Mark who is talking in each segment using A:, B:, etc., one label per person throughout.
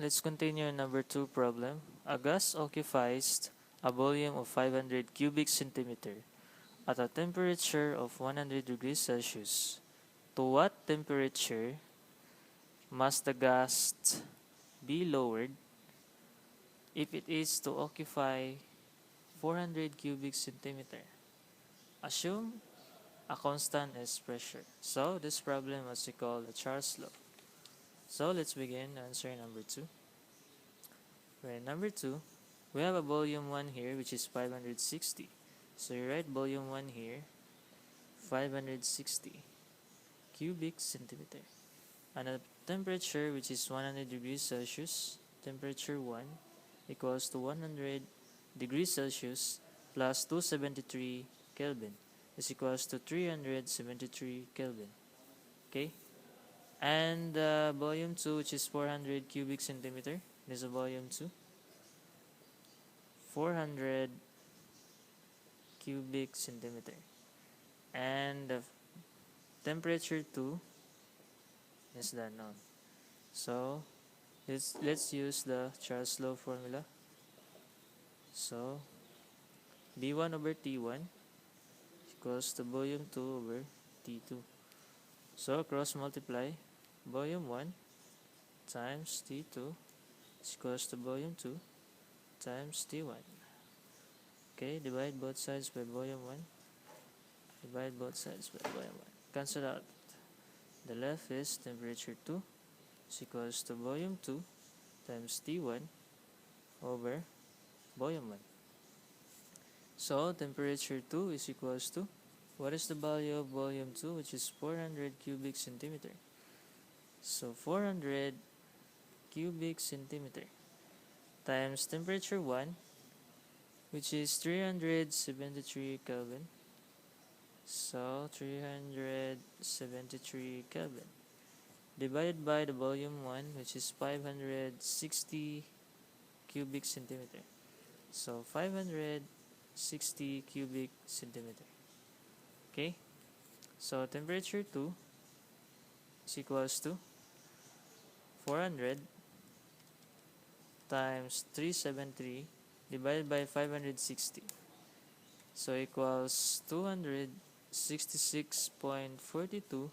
A: let's continue number 2 problem. A gas occupies a volume of 500 cubic centimeter at a temperature of 100 degrees Celsius. To what temperature must the gas be lowered if it is to occupy 400 cubic centimeter? Assume a constant is pressure. So this problem was called the Charles law. So let's begin answer number 2. For number 2, we have a volume 1 here which is 560. So you write volume 1 here, 560 cubic centimeter. And a temperature which is 100 degrees Celsius, temperature 1 equals to 100 degrees Celsius plus 273 Kelvin is equals to 373 Kelvin. Okay? And volume 2 which is 400 cubic centimeter, this is volume 2. 400 cubic centimeter. And the temperature 2 is the unknown. So let's use the Charles law formula. So B1 over T1 equals to volume 2 over T2. So cross multiply volume 1 times T2 is equals to volume 2 times T1. Okay, divide both sides by volume 1. Divide both sides by volume 1. Cancel out. The left is temperature 2 is equals to volume 2 times T1 over volume 1. So temperature 2 is equals to, what is the value of volume 2, which is 400 cubic centimeter. So 400 cubic centimeter times temperature 1, which is 373 Kelvin. So 373 Kelvin divided by the volume 1, which is 560 cubic centimeter. So 560 cubic centimeter. Okay, so temperature 2 is equals to 400 times 373 divided by 560. So equals 266.42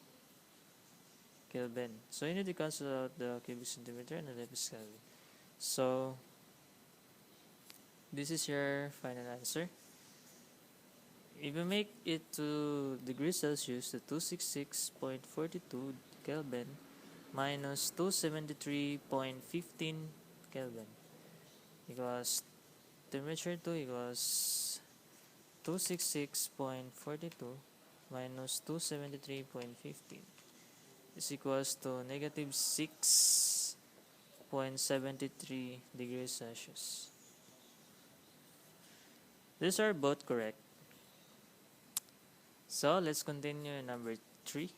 A: Kelvin. So you need to cancel out the cubic centimeter and the left is Kelvin. So this is your final answer. If you make it to degrees Celsius, the 266.42 Kelvin minus 273.15 Kelvin equals temperature 2 equals 266.42 minus 273.15 is equals to negative 6.73 degrees Celsius. These are both correct. So let's continue number 3.